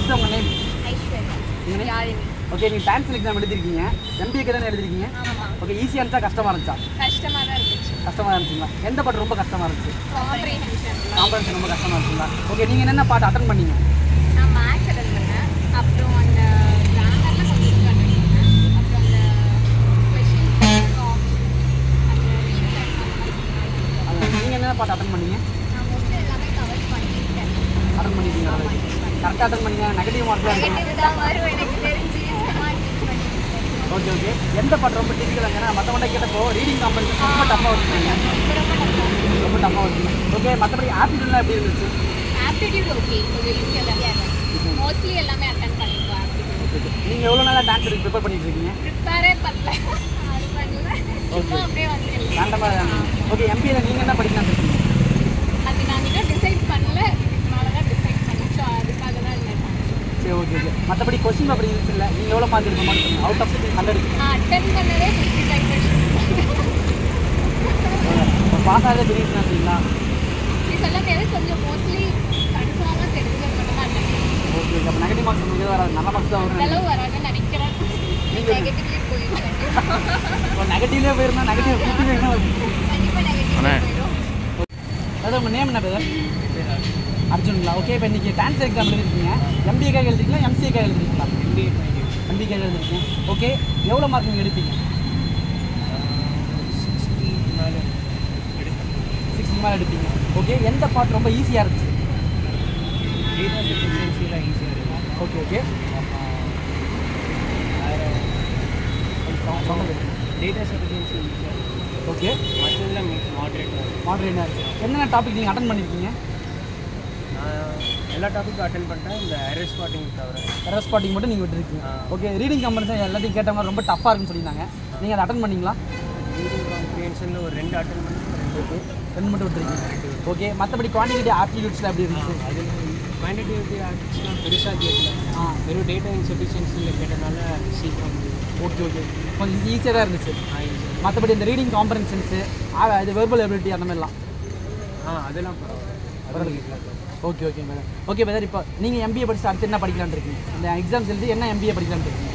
Sister உங்கள் name? Aishwarya. Okay, நீங்கள் டான்ஸ் எக்ஸாம் எழுதிருக்கீங்க, எம்பிஏக்கு தானே எழுதிருக்கீங்க? ஓகே, ஈஸியாக இருந்துச்சா கஷ்டமாக இருந்துச்சா? கஷ்டமாக தான் இருந்துச்சு. கஷ்டமாக இருந்துச்சுங்களா? எந்த பாட்டு ரொம்ப கஷ்டமாக இருந்துச்சு? காம்ப்ரிஹென்ஷன் ரொம்ப கஷ்டமாக இருந்துச்சுங்களா? ஓகே, நீங்கள் என்னென்ன பாட்டு அட்டன் பண்ணீங்க? நான் மேக்ஸ் அட்டன் பண்ணேன். அப்புறம் அந்த கிராமர்லாம் கொஞ்சம் அட்டன் பண்ணேன். அப்புறம் அந்த கொஷின்ஸ் நீங்கள் என்னென்ன பாட்டு அட்டன் பண்ணீங்க? நான் மோஸ்ட்லி எல்லாமே கவர் பண்ணிட்டேன். அட்டன் பண்ணிட்டீங்க? கரெக்டாக அட்டன் பண்ணீங்க? நெகட்டிவ் மார்க்லாம் இருக்கு? நெகட்டிவ் தான் வரும் எனக்கு தெரிஞ்சு. ஓகே ஓகே, எந்த பாட்டு ரொம்ப டிஃபிகல்ட்? ஏன்னா மற்றவங்கள்ட்ட கேட்டப்போ ரீடிங் காம்படிஷன் ரொம்ப டஃப்பாக வச்சுருக்கீங்க. ரொம்ப டஃப்பாக வச்சுருங்க. ஓகே, மற்றபடி ஆப்டிடியூட்லாம் எப்படி இருந்துச்சு? ஆப்டிடியூட் ஓகே, கொஞ்சம் ஈஸியாக தான் இருந்துச்சு. மோஸ்ட்லி எல்லாமே அட்டன் பண்ணிக்குவேன் ஆப்டிடியூட். நீங்கள் எவ்வளோ நாளாக டான்ஸ் ப்ரிப்பேர் பண்ணிட்டு இருக்கீங்க? ப்ரிப்பேரே பண்ணல, அது பண்ணல, சும்மா அப்படியே வந்து ரேண்டமாக. ஓகே, எம்பிஏல நீங்கள் என்ன படிக்கலாம்னு இருக்கீங்க? அது நான் இன்னும் டிசைட் பண்ணல, இதுக்கு மேலே தான் டிசைட் பண்ணிச்சோம், அதுக்காக தான் இருந்தேன். சரி, ஓகே ஓகே. மற்றபடி கொஸ்டின் அப்படி இருந்துச்சு இல்லை, நீங்கள் எவ்வளோ மார்க் எடுக்க மாட்டேங்க? அவுட் ஆஃப் 100 நான் அட்டன் பண்ணதே 55%. பாஸ் ஆகவே தெரியுதுன்னு அப்படிங்களா? இது சொல்ல முடியாது, கொஞ்சம் மோஸ்ட்லி கன்ஃபார்மாக தெரிஞ்சது மட்டும் தான் அட்டன் பண்ணேன். ஓகே ஓகே, அப்போ நெகட்டிவ் மார்க்ஸ் உங்களுக்கு வராது, நல்ல மார்க்ஸ் தான் வரும். அளவு வராதுன்னு நினைக்கிறேன். நெகட்டிவ்லேயே போயிடும். இப்போ நெகட்டிவ்லேயே போயிருந்தா நெகட்டிவ் என்ன வருது? கண்டிப்பாக நெகட்டிவ்லேயே போயிடும். அதாவது உங்கள் நேம் என்ன பேர்? அர்ஜுனுங்களா? ஓகே, இப்போ இன்றைக்கி டான்ஸ் எக்ஸாம் எழுதிருக்கீங்க, எம்பிஏக்காக எழுதிருக்கீங்களா எம்சிஏக்காக எழுதிருக்கீங்களா? எம்பிஏக்காக எழுதிருக்கீங்க. ஓகே, எவ்வளோ மார்க் நீங்கள் எடுப்பீங்க? 60 மேலே எடுப்பீங்க. ஓகே, எந்த பாட்டு ரொம்ப ஈஸியாக இருந்துச்சு? டேட்டா எஃபிஷியன்சிலாம் ஈஸியாக இருக்கும். ஓகே ஓகே, டேட்டா எஃபிஷியன்சி ஈஸியாக இருக்கும். ஓகே, மற்றதெல்லாம் மாட்ரேட்டாக இருக்கும். மாடரேட்டாக இருக்குது. என்னென்ன டாபிக் நீங்கள் அட்டன் பண்ணியிருக்கீங்க? நான் எல்லா டாப்பிக்கும் அட்டன் பண்ணிட்டேன், இந்த எரர் ஸ்பாட்டிங் தவிர. எரர் ஸ்பாட்டிங் மட்டும் நீங்கள் விட்டுருக்கீங்க. ஓகே, ரீடிங் காம்படிஷன் எல்லாத்தையும் கேட்டவங்க ரொம்ப டஃப்பாக இருக்குன்னு சொல்லியிருந்தாங்க, நீங்கள் அதை அட்டன் பண்ணீங்களா? ரீடிங் காம்ப்ரிஹென்ஷனில் ஒரு 2 அட்டன் பண்ணி 2 மட்டும் விட்டுருக்கீங்க. ஓகே, மற்றபடி குவான்டிட்டி ஆப்டிடியூட்ஸில் எப்படி இருந்துச்சு? அதில் குவான்டிட்டிவ் ஆப்டிக்ஸ்லாம் பெருசாக கேட்கல. வெறும் டேட்டா இன்சஃபிஷியன்சியில் கேட்டனால சீக்கிரம். ஓகே ஓகே, கொஞ்சம் ஈஸியாக தான் இருந்துச்சு. ஈஸியாக. மற்றபடி இந்த ரீடிங் காம்பரன்ஷன்ஸு இது வெர்பல் எபிலிட்டி அந்த மாதிரிலாம் அதெல்லாம் பரவாயில்ல. Okay okay madam. Okay brother, இப்போ நீங்கள் எம்பிஏ படிச்சு அடுத்து என்ன படிக்கலான்னு இருக்கீங்க? இந்த எக்ஸாம்ஸ் எழுதி என்ன எம்பிஏ படிக்கலான்னு இருக்கீங்க?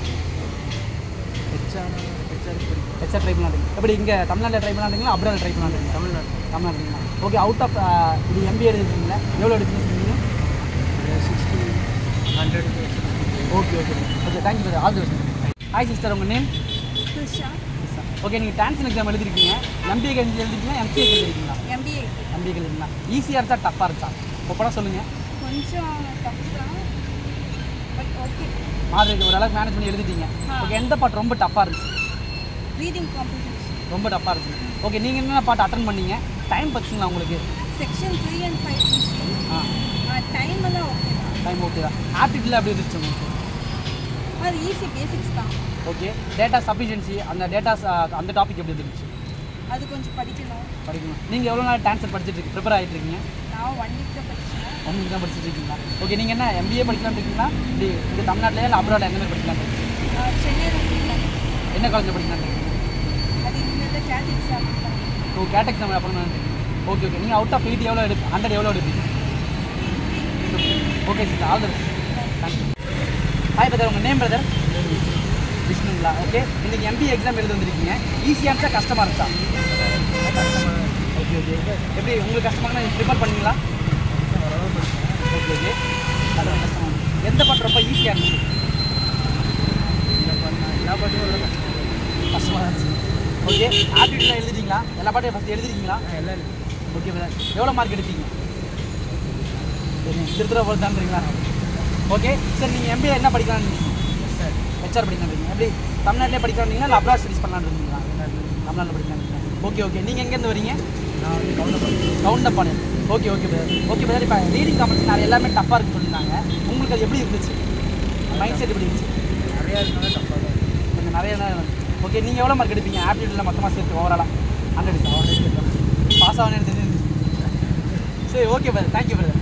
ஹெச்ஆர் ட்ரை பண்ணலான்னு. எப்படி இங்கே தமிழ்நாட்டில் ட்ரை பண்ணலான்றீங்களா அப்ராட் ட்ரை பண்ணலான்றீங்க? தமிழ்நாடுங்களா? ஓகே, அவுட் ஆஃப் இது எம்பிஏ எடுத்துருக்கீங்களா? எவ்வளோ எடுத்துன்னு சொன்னீங்க? 60, 100. Okay okay okay, thank you brother, all the best. Hi sister, உங்கள் நேம்? புஷா. ஓகே, நீங்கள் டான்ஸ் எக்ஸாம் எழுதிருக்கீங்க, எம்பிஏ எழுதிருக்கீங்களா எம்சிஏ எழுதிருக்கீங்களா? எம்பிஏ எம்பிஏ எழுதிருக்கீங்களா? ஈஸியாக இருக்கா டஃப்பாக இருக்கா? ஒப்பனா சொல்லுங்கள். கொஞ்சம் டஃப் தான், பட் ஓகே. மாதிரி ஓரளவுக்கு மேனேஜ் பண்ணி எழுதிட்டீங்க. ஓகே, எந்த பாட்டு ரொம்ப டஃப்பாக இருந்துச்சு? ரீடிங் காம்படிஷன் ரொம்ப டஃப்பாக இருந்துச்சு. ஓகே, நீங்கள் என்னென்ன பாட்டு அட்டன் பண்ணீங்க? டைம் பச்சுங்களா உங்களுக்கு? செக்ஷன் 3 and 5 டைம் எல்லாம் ஓகே தான். டைம் ஓகே தான். ஆப்டிடியூட்ல எப்படி இருந்துச்சு உங்களுக்கு? அது ஈஸி பேசிக்ஸ் தான். ஓகே, டேட்டா சஃபிஷியன்சி அந்த டேட்டாஸ் அந்த டாபிக் எப்படி இருந்துச்சு? அது கொஞ்சம் படிக்கணும். நீங்கள் எவ்வளோ நாள் டான்ஸர் படிச்சுட்டு இருக்கீங்க, ப்ரிப்பேர் ஆகிட்டு இருக்கீங்க? நான் 1 வீக் தான் படித்தேன். 1 வீக் தான் படிச்சுட்டு இருக்கீங்களா? ஓகே, நீங்கள் என்ன எம்பிஏ படிக்கலாம்னு இருக்கீங்களா? இது தமிழ்நாட்டிலே இல்லை அப்ராட் எங்கே படிக்கலாம்னு இருக்கீங்க? சென்னையில் படிக்கலாம். என்ன காலேஜில் படிக்கலாம்னு இருக்கீங்க? அது இந்த கேட் எக்ஸாம். ஓ, கேட் எக்ஸாம் அப்புறம். ஓகே ஓகே, நீங்கள் அவுட் ஆஃப் 80 எவ்வளோ 100 எவ்வளோ எடுப்பீங்க? Okay sir, all the best. Thank you. Hi brother, உங்கள் நேம் பிரதர்? விஷ்ணுங்களா? ஓகே, இன்றைக்கி எம்பிஏ எக்ஸாம் எழுதி வந்திருக்கீங்க, ஈஸியாக இருந்துச்சா கஷ்டமாக இருந்துச்சா? ஓகே ஓகே, எப்படி உங்களுக்கு கஷ்டமாக நீங்கள் ப்ரிப்பேர் பண்ணீங்களா? ஓகே ஓகே, அதான் கஷ்டமாக இருந்துச்சு. எந்த பாட்டு ரொம்ப ஈஸியாக இருந்துச்சு? எல்லா பாட்டும் எவ்வளோ கஷ்டமாக இருந்துச்சு. ஓகே, ஆப்டிடியூட்லாம் எழுதிட்டீங்களா? எல்லா பாட்டையும் ஃபஸ்ட்டு எழுதிருக்கீங்களா? எல்லாம். ஓகே பிரதர், எவ்வளோ மார்க் எடுப்பீங்க? திருத்துற போல தான்றீங்களா? ஓகே சார், நீங்கள் எம்பிஏ என்ன படிக்கலான்னு? ஹெச்ஆர் படிக்கலான்றீங்க. எப்படி தமிழ்நாட்டிலே படிக்கலான்றீங்களா இல்லை அப்ராட் ஸ்டடிஸ் பண்ணலான்னு இருக்கீங்களா? தமிழ்நாட்டில் படிக்கலான்றீங்க. ஓகே ஓகே, நீங்கள் எங்கேருந்து வரீங்க? நான் வந்து Goundampalayam. Okay okay brother. Okay brother, இப்போ ரீடிங் காம்படிஷன் நிறைய எல்லாமே டஃப்பாக இருக்குன்னு சொல்லியிருந்தாங்க, உங்களுக்கு அது எப்படி இருந்துச்சு? மைண்ட் செட் எப்படி இருந்துச்சு? நிறையா இருந்தாலும் தப்பாக தான் கொஞ்சம் நிறைய தான். ஓகே, நீங்கள் எவ்வளோ மார்க் எடுப்பீங்க ஆப்டிடியூட்டில் மொத்தமாக சேர்த்து ஓவராலாக? 100 பாஸ் ஆகணும்னு தெரிஞ்சிருந்துச்சு. சரி, ஓகே பிரதர், தேங்க்யூ பிரதர்.